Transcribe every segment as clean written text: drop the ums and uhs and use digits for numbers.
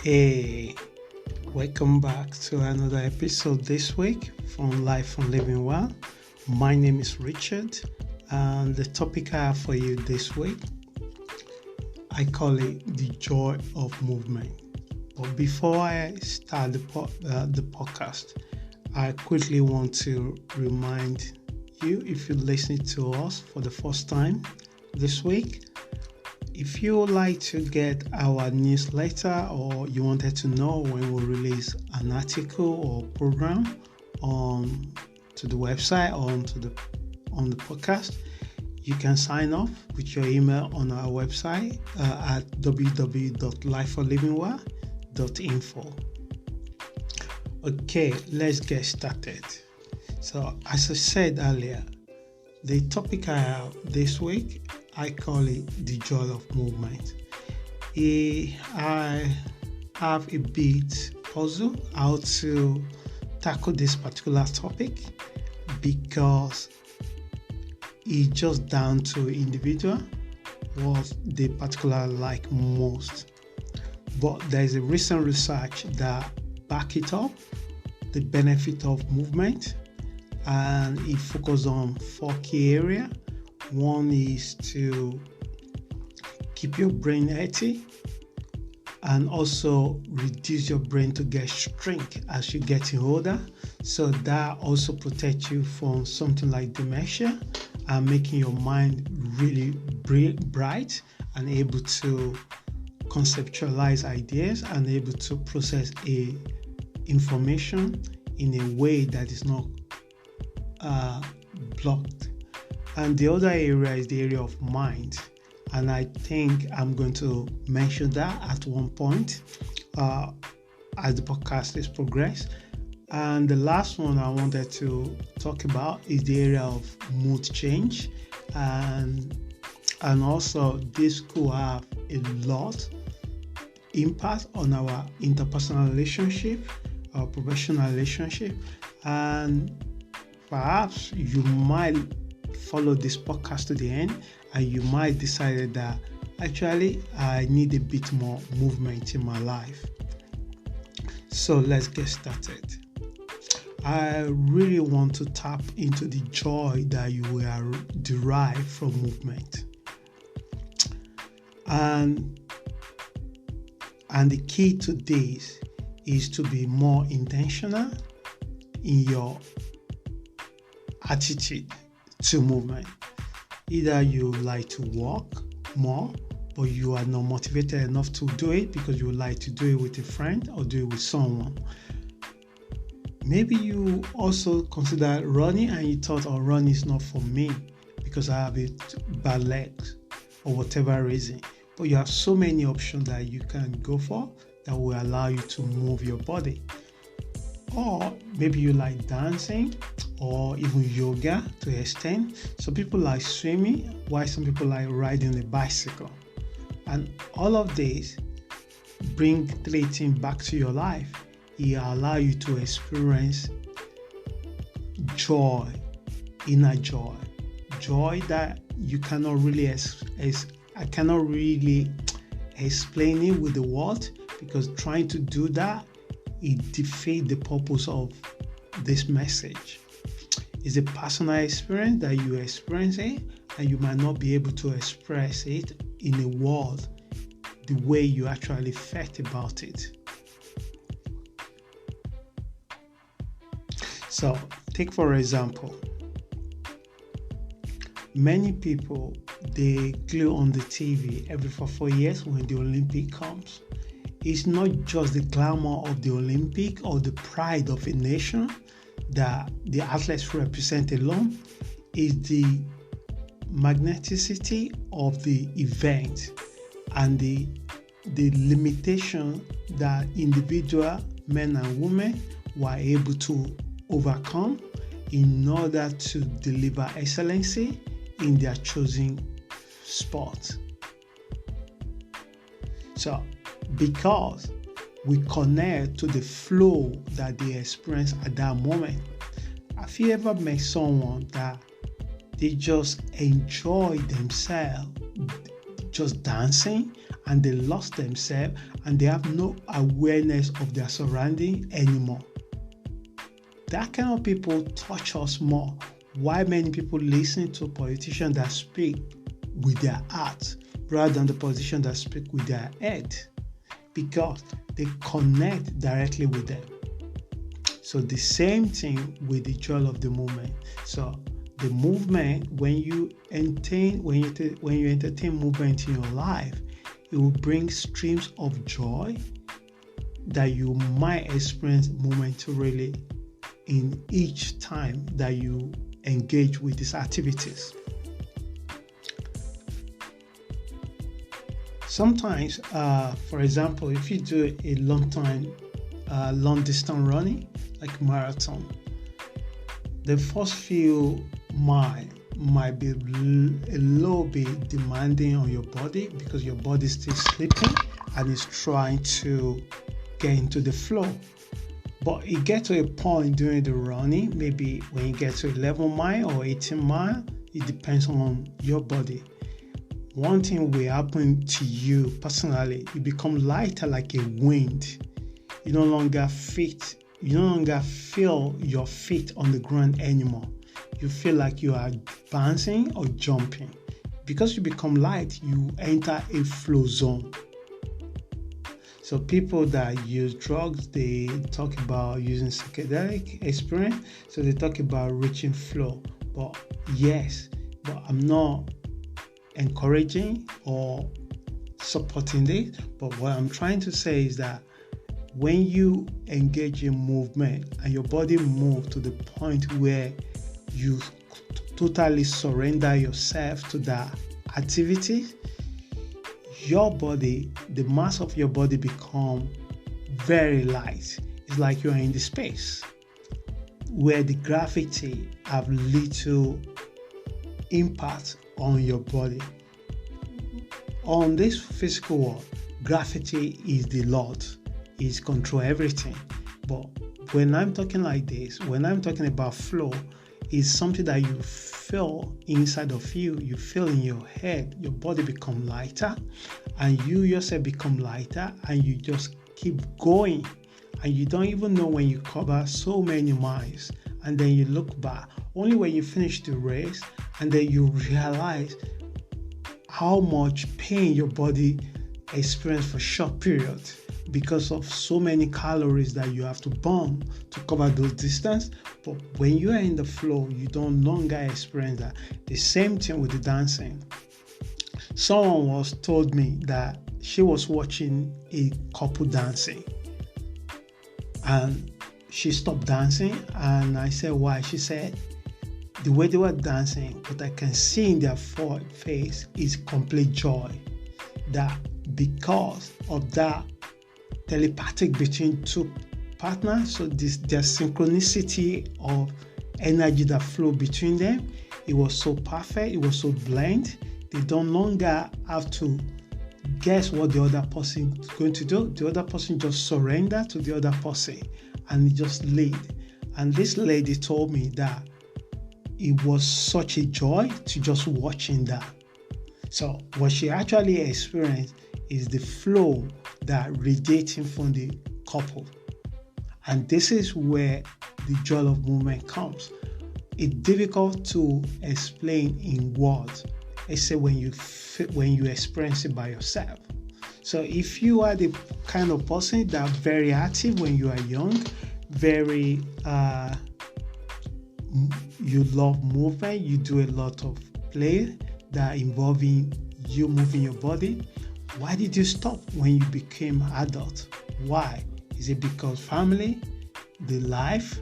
Hey, welcome back to another episode this week from Life from Living Well. My name is Richard, and the topic I have for you this week, I call it the joy of movement. But before I start the podcast, I quickly want to remind you, if you're listening to us for the first time this week, if you would like to get our newsletter or you wanted to know when we release an article or program on to the website or on the podcast, you can sign up with your email on our website at www.lifeforlivingwell.info. Okay, let's get started. So, as I said earlier, the topic I have this week, I call it the joy of movement. I have a bit puzzle how to tackle this particular topic because it's just down to individual what they particularly like most. But there is a recent research that back it up, the benefit of movement, and it focuses on 4 key areas. One is to keep your brain healthy and also reduce your brain to get shrink as you're getting older. So that also protects you from something like dementia and making your mind really bright and able to conceptualize ideas and able to process information in a way that is not blocked. And the other area is the area of mind. And I think I'm going to mention that at one point as the podcast is progress. And the last one I wanted to talk about is the area of mood change. And also this could have a lot impact on our interpersonal relationship, our professional relationship. And perhaps you might follow this podcast to the end and you might decide that actually I need a bit more movement in my life. So let's get started. I really want to tap into the joy that you will derive from movement. And the key to this is to be more intentional in your attitude to movement. Either you like to walk more, but you are not motivated enough to do it because you would like to do it with a friend or do it with someone. Maybe you also consider running and you thought, running is not for me because I have bad legs or whatever reason. But you have so many options that you can go for that will allow you to move your body. Or maybe you like dancing or even yoga to extend. Some people like swimming, while some people like riding a bicycle. And all of this bring 3 things back to your life. It allow you to experience joy, inner joy. Joy that you cannot really I cannot really explain it with the word, because trying to do that, it defeats the purpose of this message. It's a personal experience that you experience it, and you might not be able to express it in a word the way you actually felt about it. So, take for example, many people, they glue on the TV every 4 years when the Olympic comes. It's not just the glamour of the Olympic or the pride of a nation that the athletes represent alone. It's the magneticity of the event and the limitation that individual men and women were able to overcome in order to deliver excellency in their chosen sport. So, because we connect to the flow that they experience at that moment. Have you ever met someone that they just enjoy themselves just dancing and they lost themselves and they have no awareness of their surrounding anymore. That kind of people touch us more. Why many people listen to politicians that speak with their heart rather than the politicians that speak with their head? Because they connect directly with them. So the same thing with the joy of the movement. So the movement, when you entertain movement in your life, it will bring streams of joy that you might experience momentarily in each time that you engage with these activities. Sometimes, for example, if you do a long distance running, like marathon, the first few miles might be a little bit demanding on your body because your body is still sleeping and is trying to get into the flow. But it gets to a point during the running, maybe when you get to 11 mile or 18 mile, it depends on your body. One thing will happen to you personally, you become lighter like a wind. You no longer feel your feet on the ground anymore. You feel like you are bouncing or jumping. Because you become light, you enter a flow zone. So people that use drugs, they talk about using psychedelic experience. So they talk about reaching flow. But I'm not encouraging or supporting this. But what I'm trying to say is that when you engage in movement and your body moves to the point where you totally surrender yourself to that activity, your body, the mass of your body become very light. It's like you're in the space where the gravity have little impact on your body. On this physical world, gravity is the Lord. Is control everything. But when I'm talking like this, when I'm talking about flow, it's something that you feel inside of you, you feel in your head, your body become lighter, and you yourself become lighter, and you just keep going, and you don't even know when you cover so many miles, and then you look back, only when you finish the race, and then you realize how much pain your body experienced for a short period because of so many calories that you have to burn to cover those distance. But when you are in the flow, you don't longer experience that. The same thing with the dancing. Someone told me that she was watching a couple dancing and she stopped dancing, and I said, why? She said, the way they were dancing, what I can see in their face is complete joy. That because of that telepathic between two partners, so their synchronicity of energy that flow between them, it was so perfect, it was so blend. They don't longer have to guess what the other person is going to do. The other person just surrender to the other person and just lead. And this lady told me that it was such a joy to just watching that. So what she actually experienced is the flow that radiating from the couple. And this is where the joy of movement comes. It's difficult to explain in words, except when you experience it by yourself. So if you are the kind of person that's very active when you are young, very you love movement, you do a lot of play that involving you moving your body, why did you stop when you became adult? Why? Is it because family, the life?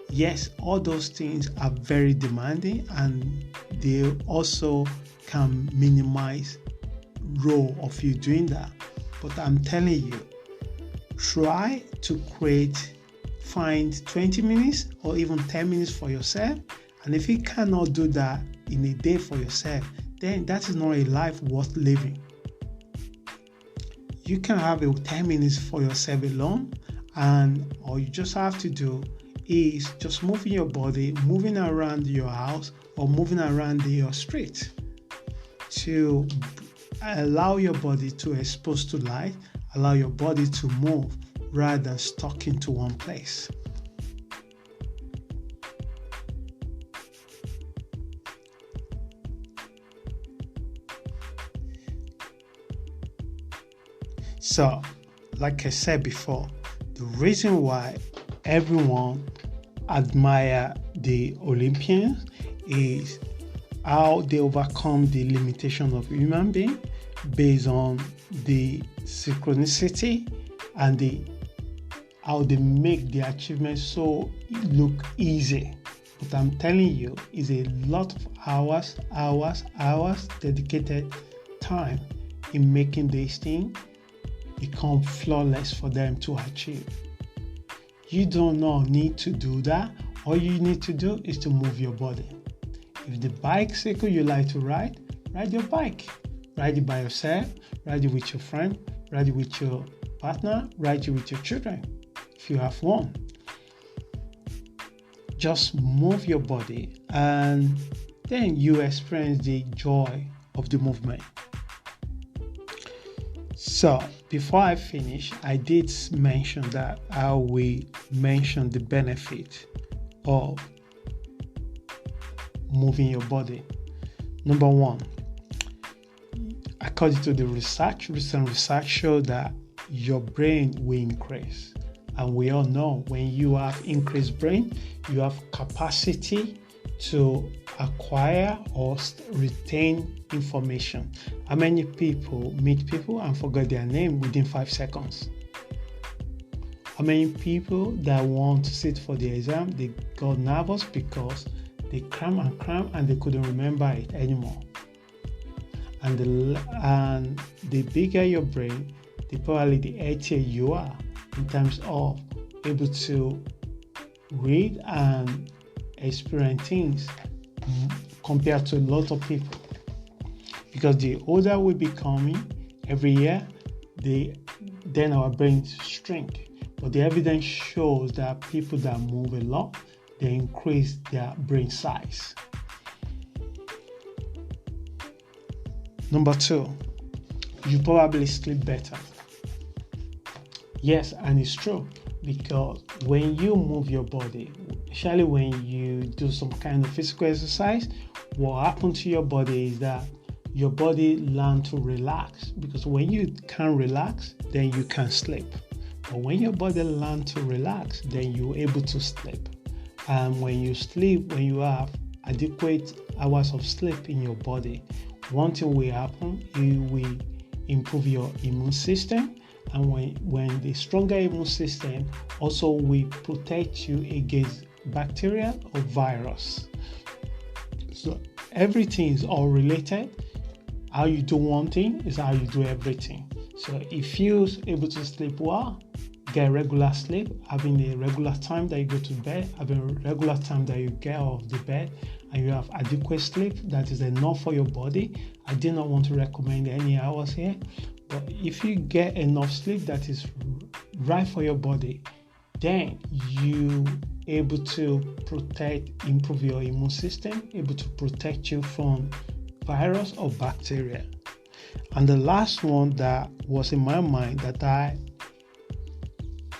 Yes, all those things are very demanding and they also can minimize role of you doing that. But I'm telling you, try to find 20 minutes or even 10 minutes for yourself. And if you cannot do that in a day for yourself, then that is not a life worth living. You can have 10 minutes for yourself alone, and all you just have to do is just moving your body, moving around your house or moving around your street to allow your body to expose to light, allow your body to move rather than stuck into one place. So, like I said before, the reason why everyone admire the Olympians is how they overcome the limitation of human being based on the synchronicity and how they make the achievement so look easy. But I'm telling you, it's a lot of hours dedicated time in making this thing become flawless for them to achieve. You do not need to do that. All you need to do is to move your body. If the bicycle you like to ride your bike. Ride it by yourself, ride it with your friend, ride it with your partner, ride it with your children, if you have one. Just move your body and then you experience the joy of the movement. So, before I finish, I did mention that how we mentioned the benefit of moving your body. Number one, according to the recent research showed that your brain will increase. And we all know when you have increased brain, you have capacity to acquire or retain information. How many people meet people and forget their name within 5 seconds? How many people that want to sit for the exam, they got nervous because they cram and they couldn't remember it anymore? And the bigger your brain, probably the healthier you are in terms of able to read and experience things compared to a lot of people. Because the older we becoming every year, then our brains shrink. But the evidence shows that people that move a lot, they increase their brain size. Number 2, you probably sleep better. Yes, and it's true, because when you move your body, especially when you do some kind of physical exercise, what happens to your body is that your body learns to relax, because when you can relax, then you can sleep. But when your body learns to relax, then you're able to sleep. And when you sleep, when you have adequate hours of sleep in your body, one thing will happen, it will improve your immune system. And when the stronger immune system also will protect you against bacteria or virus. So everything is all related. How you do one thing is how you do everything. So if you're able to sleep well, get regular sleep, having a regular time that you go to bed, having a regular time that you get out of the bed, and you have adequate sleep that is enough for your body. I do not want to recommend any hours here, but if you get enough sleep that is right for your body, then you able to improve your immune system, able to protect you from virus or bacteria. And the last one that was in my mind that I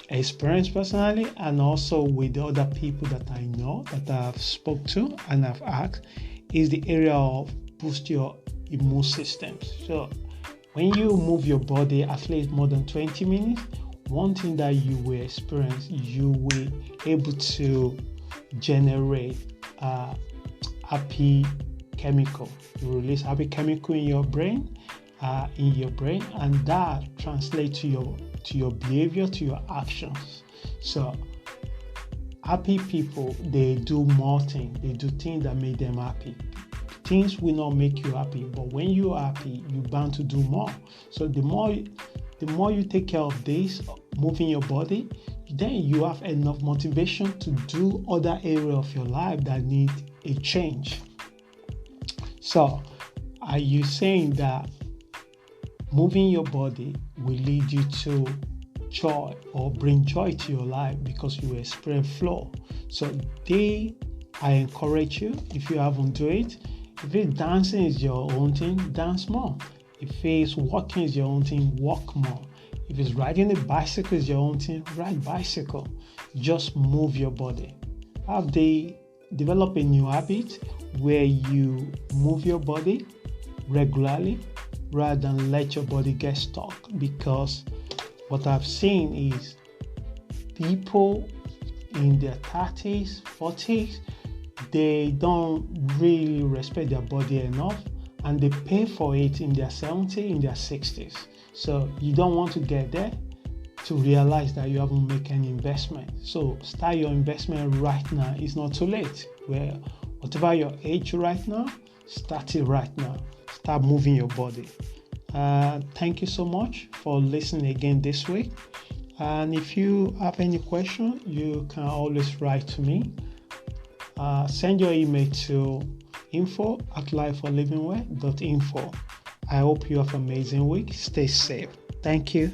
experienced personally, and also with the other people that I know that I've spoke to and I've asked, is the area of boost your immune system. So when you move your body at least more than 20 minutes, one thing that you will experience, you will able to generate happy chemical. You release happy chemical in your brain, and that translates to your behavior, to your actions. So happy people, they do more things. They do things that make them happy. Things will not make you happy, but when you're happy, you're bound to do more. So the more you take care of this, moving your body, then you have enough motivation to do other areas of your life that need a change. So are you saying that moving your body will lead you to joy or bring joy to your life because you experience flow? So I encourage you, if you haven't done it, if dancing is your own thing, dance more. If it's walking is your own thing, walk more. If it's riding a bicycle is your own thing, ride bicycle. Just move your body. Develop a new habit where you move your body regularly rather than let your body get stuck. Because what I've seen is people in their 30s, 40s, they don't really respect their body enough, and they pay for it in their 70s, in their 60s. So you don't want to get there to realize that you haven't made any investment. So start your investment right now. It's not too late. Well, whatever your age right now, start it right now. Start moving your body. Thank you so much for listening again this week. And if you have any question, you can always write to me. Send your email to info@lifeforlivingwell.info. I hope you have an amazing week. Stay safe. Thank you.